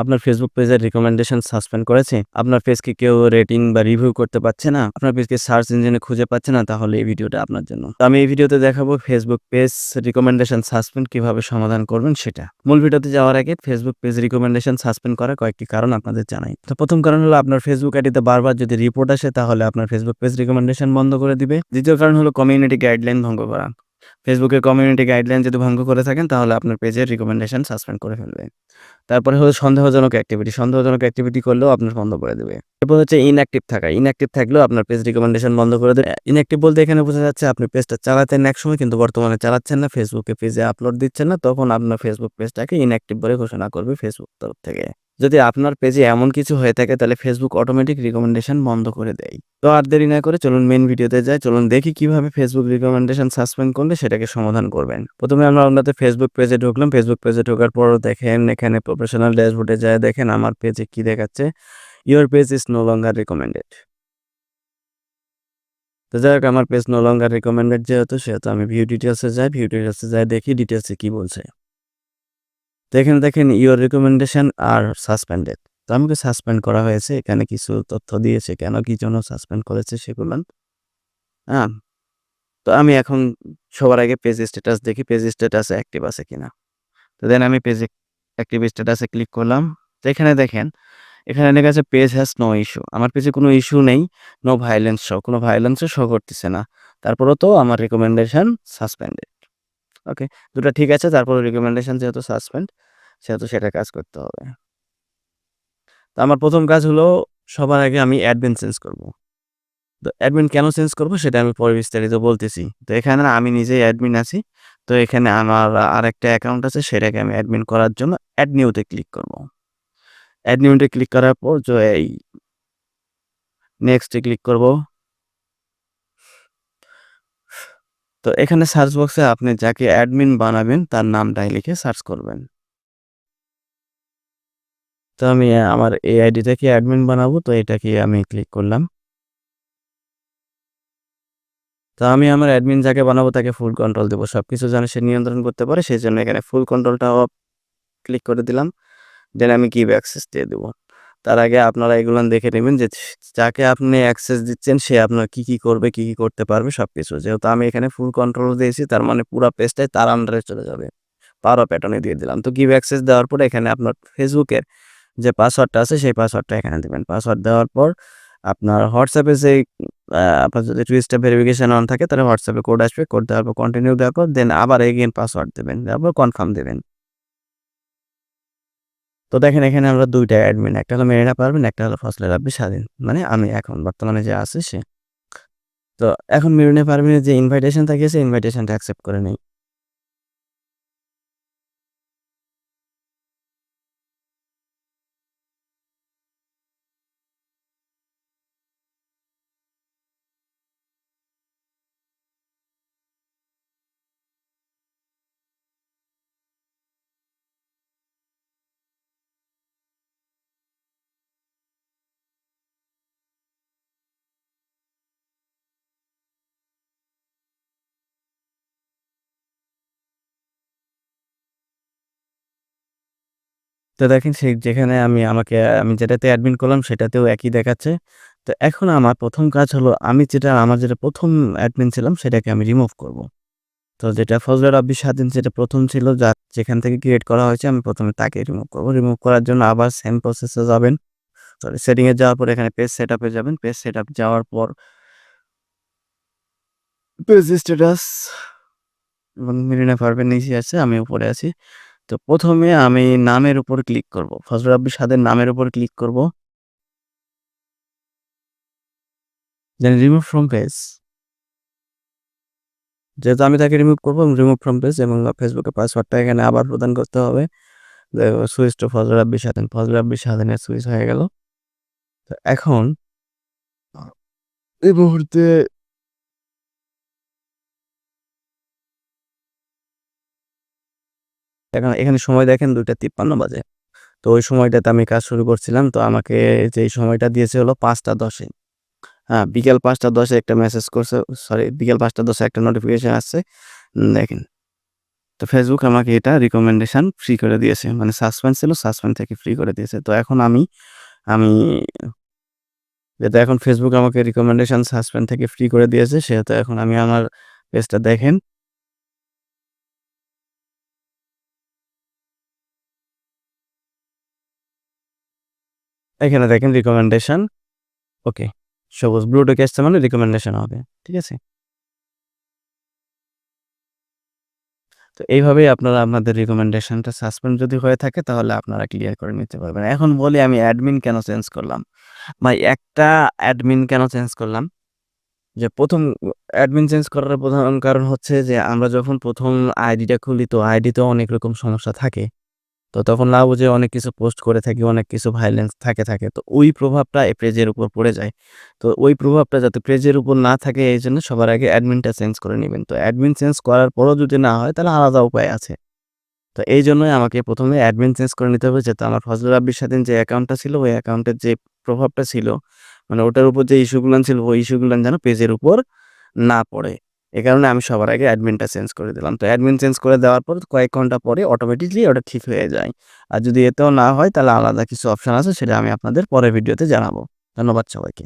আপনার ফেসবুক পেজের recommendation suspend করেছে? আপনার পেজকে কেউ রেটিং বা রিভিউ করতে পারছে না? আপনার পেজকে সার্চ ইঞ্জিনে খুঁজে পাচ্ছে না? তাহলে এই ভিডিওটা আপনার জন্য। তো আমি এই ভিডিওতে দেখাবো ফেসবুক পেজ রিকমেন্ডেশন সাসপেন্ড কিভাবে সমাধান করবেন সেটা। মূল ভিডিওতে যাওয়ার আগে ফেসবুক পেজ রিকমেন্ডেশন সাসপেন্ড করার কয়েকটি কারণ আপনাদের জানাই। তো প্রথম কারণ হলো আপনার ফেসবুক আইডিতে বারবার যদি রিপোর্ট আসে তাহলে আপনার ফেসবুক পেজ রিকমেন্ডেশন বন্ধ করে দিবে। দ্বিতীয় কারণ হলো কমিউনিটি গাইডলাইন ভঙ্গ করা। ফেসবুকের কমিউনিটি গাইডলাইন যদি ভঙ্গ করে থাকেন তাহলে আপনার পেজের রিকমেন্ডেশন সাসপেন্ড করে ফেলবে। তারপরে হলো সন্দেহজনক অ্যাক্টিভিটি করলেও আপনার বন্ধ করে দেবে। এরপর হচ্ছে ইনঅ্যাক্টিভ থাকা। ইনঅ্যাক্টিভ থাকলেও আপনার পেজ রিকমেন্ডেশন বন্ধ করে দেবে। ইনঅ্যাক্টিভ বলতে এখানে বোঝা যাচ্ছে আপনি পেজটা চালাতেন একসময় কিন্তু বর্তমানে চালাচ্ছেন না, ফেসবুকে পেজে আপলোড দিচ্ছেন না, তখন আপনার ফেসবুক পেজটাকে ইনঅ্যাক্টিভ বলে ঘোষণা করবে ফেসবুক তরফ থেকে। যদি আপনার পেজে এমন কিছু হয়ে থাকে তাহলে ফেসবুক অটোমেটিক রিকমেন্ডেশন বন্ধ করে দেয়। তো আর দেরি না করে চলুন মেইন ভিডিওতে যাই। চলুন দেখি কিভাবে ফেসবুক রিকমেন্ডেশন সাসপেন্ড করলে সেটাকে সমাধান করবেন। প্রথমে আমরা আপনাদের ফেসবুক পেজে ঢুকলাম। ফেসবুক পেজে ঢোকার পর দেখেন এখানে প্রফেশনাল ড্যাশবোর্ডে যায় দেখেন আমার পেজে কি দেখাচ্ছে, your page is no longer recommended. তো যাই হোক আমার পেজ নো লঙ্গার রিকমেন্ডেড সেহেতু আমি ভিউ ডিটেলসে যাই দেখি ডিটেলসে কি বলছে। তো এখানে দেখেন ইউর রিকমেন্ডেশন আর সাসপেন্ডেড। তো আমাকে সাসপেন্ড করা হয়েছে। এখানে কিছু তথ্য দিয়েছে কেন কি জন্য সাসপেন্ড করেছে সেগুলো। হ্যাঁ, তো আমি এখন সবার আগে পেজ স্ট্যাটাস দেখি পেজ স্ট্যাটাসে অ্যাক্টিভ আছে কিনা। তো দেন আমি পেজ অ্যাক্টিভ স্ট্যাটাসে ক্লিক করলাম। তো এখানে দেখেন এখানে লেখা আছে পেজ হ্যাজ নো ইস্যু। আমার পেজে কোনো ইস্যু নেই। নো ভায়োলেন্স শো, কোনো ভায়োলেন্সও শো করতেছে না। তারপরেও তো আমার রিকমেন্ডেশন সাসপেন্ডেড। ওকে, দুটো ঠিক আছে। তারপরে রিকমেন্ডেশন যেহেতু সাসপেন্ড সেহেতু সেটা কাজ করতে হবে। তো আমার প্রথম কাজ হলো সবার আগে আমি অ্যাডমিন চেঞ্জ করব। তো অ্যাডমিন কেন চেঞ্জ করব সেটা আমি পরে বিস্তারিত বলতেছি। তো এখানে আমি নিজেই অ্যাডমিন আছি। তো এখানে আমার আরেকটা অ্যাকাউন্ট আছে সেটাকে আমি অ্যাডমিন করার জন্য অ্যাড নিউতে ক্লিক করব। অ্যাড নিউতে ক্লিক করার পর এই নেক্সটে ক্লিক করব। তো এখানে সার্চ বক্সে আপনি যাকে অ্যাডমিন বানাবেন তার নামটাই লিখে সার্চ করবেন। তো আমি আমার এই আইডি থেকে অ্যাডমিন বানাবো, তো এটাকে আমি ক্লিক করলাম। তো আমি আমার অ্যাডমিন যাকে বানাবো তাকে ফুল কন্ট্রোল দেবো। সবকিছু যেন সে নিয়ন্ত্রণ করতে পারে সেজন্য এখানে ফুল কন্ট্রোলটা অফ ক্লিক করে দিলাম। দেন আমি গিভ অ্যাক্সেস দিয়ে দেবো। তার আগে আপনারা এগুলান দেখে নেবেন যে যাকে আপনি অ্যাক্সেস দিচ্ছেন সে আপনার কি করবে, কি করতে পারবে সবকিছু। যেহেতু আমি এখানে ফুল কন্ট্রোল দিয়েছি তার মানে পুরা পেজটাই তার আন্ডারে চলে যাবে। পাওয়ার অফ অ্যাটর্নি দিয়ে দিলাম। তো গিভ অ্যাক্সেস দেওয়ার পরে এখানে আপনার ফেসবুকের যে পাসওয়ার্ডটা আছে সেই পাসওয়ার্ডটা এখানে দিবেন। পাসওয়ার্ড দেওয়ার পর আপনার হোয়াটসঅ্যাপে যেই আপনার যদি 2 স্টেপ ভেরিফিকেশন অন থাকে তাহলে হোয়াটসঅ্যাপে কোড আসবে। কোড দেওয়ার পর কন্টিনিউ দেওয়ার পর দেন আবার এগেইন পাসওয়ার্ড দেবেন। তারপর কনফার্ম দেবেন। তো দেখেন এখানে আমরা ২ টা অ্যাডমিন, একটা হলো মেরিনা পারভীন, একটা হলো ফজলে রাব্বি স্বাধীন। মানে আমি এখন বর্তমানে যে আছে সে। তো এখন মেরিনা পারভীনের যে ইনভাইটেশন থাকিয়েছে ইনভাইটেশনটা অ্যাকসেপ্ট করে নেই। তো দেখেন যেখানে আমি যেটাতে অ্যাডমিন করলাম সেটাতেও একই দেখাচ্ছে। তো এখন আমার ১ম কাজ হলো আমার যেটা ১ম অ্যাডমিন ছিলাম সেটাকে আমি রিমুভ করব। তো যেটা ফজলে রাব্বি স্বাধীন যেটা ১ম ছিল যেখান থেকে ক্রিয়েট করা হয়েছে আমি ১ম এ তাকে রিমুভ করব। রিমুভ করার জন্য আবার সেম প্রসেস এ যাবেন। সেটিং এ যাওয়ার পর এখানে পেজ সেটআপ এ যাবেন। পেজ সেটআপ যাওয়ার পর পেজ স্ট্যাটাস এবং মেরিনা পারভীন নিচে আছে, আমি উপরে আছি। তো ১ম এ আমি নামের উপর ক্লিক করব। ফজলে রাব্বি স্বাধীন নামের উপর ক্লিক করব। দেন রিমুভ ফ্রম পেজ। যেহেতু আমি তাকে রিমুভ করব রিমুভ ফ্রম পেজ এবং ফেসবুকের পাসওয়ার্ডটা এখানে আবার প্রদান করতে হবে। সুইচ টু ফজলে রাব্বি স্বাধীন। ফজলে রাব্বি স্বাধীনের সুইচ হয়ে গেল। তো এখন এই মুহূর্তে এখানে সময় দেখেন ২টা ৫৩ বাজে। তো ওই সময়টাতে আমি কাজ শুরু করছিলাম। তো আমাকে যেই সময়টা দিয়েছে হলো ৫টা ১০ এ। হ্যাঁ, বিকেল ৫টা ১০ এ একটা মেসেজ করছে, সরি বিকেল ৫টা ১০ এ একটা নোটিফিকেশন আসছে। দেখেন। তো ফেসবুক আমাকে এটা রিকমেন্ডেশন ফ্রি করে দিয়েছে। মানে সাসপেন্ড ছিল, সাসপেন্ড থেকে ফ্রি করে দিয়েছে। তো এখন আমি আমি যেহেতু এখন ফেসবুক আমাকে রিকমেন্ডেশন সাসপেন্ড থেকে ফ্রি করে দিয়েছে, সেহেতু এখন আমি আমার পেজটা দেখেন। এখানে দেখেন রিকমেন্ডেশন, ওকে। সবুজ ব্লু টিক আসছে মানে রিকমেন্ডেশন হবে। ঠিক আছে? তো এইভাবেই আপনারা আপনাদের রিকমেন্ডেশনটা সাসপেন্ড যদি হয়ে থাকে তাহলে আপনারা ক্লিয়ার করে নিতে পারবেন। এখন বলি আমি অ্যাডমিন কেন চেঞ্জ করলাম? ভাই একটা অ্যাডমিন কেন চেঞ্জ করলাম? যে ১ম অ্যাডমিন চেঞ্জ করার প্রধান কারণ হচ্ছে যে আমরা যখন ১ম আইডিটা খুলি তো আইডিতেও অনেক রকম সমস্যা থাকে। তো তখন না বুঝে অনেক কিছু পোস্ট করে থাকি, অনেক কিছু ভাইলেন্স থাকে। তো ওই প্রভাবটা এই পেজের উপর পড়ে যায়। তো ওই প্রভাবটা যাতে পেজের উপর না থাকে এইজন্য সবার আগে অ্যাডমিনটা চেঞ্জ করে নিবেন। তো অ্যাডমিন চেঞ্জ করার পরও যদি না হয় তাহলে আলাদা উপায় আছে। তো এইজন্যই আমাকে ১ম এ অ্যাডমিন চেঞ্জ করে নিতে হবে যাতে আমার ফজলে রাব্বির স্বাধীন যে অ্যাকাউন্টটা ছিল ওই অ্যাকাউন্টের যে প্রভাবটা ছিল, মানে ওটার উপর যে ইস্যুগুলান ছিল ওই ইস্যুগুলান যেন পেজের উপর না পড়ে। এ কারণে আমি সবার আগে অ্যাডমিনটা চেঞ্জ করে দিলাম। তো অ্যাডমিন চেঞ্জ করে দেওয়ার পর কয়েক ঘন্টা পরে অটোমেটিকলি ওটা ঠিক হয়ে যায়। আর যদি এতেও না হয় তাহলে আলাদা কিছু অপশন আছে সেটা আমি আপনাদের পরের ভিডিওতে জানাবো। ধন্যবাদ সবাইকে।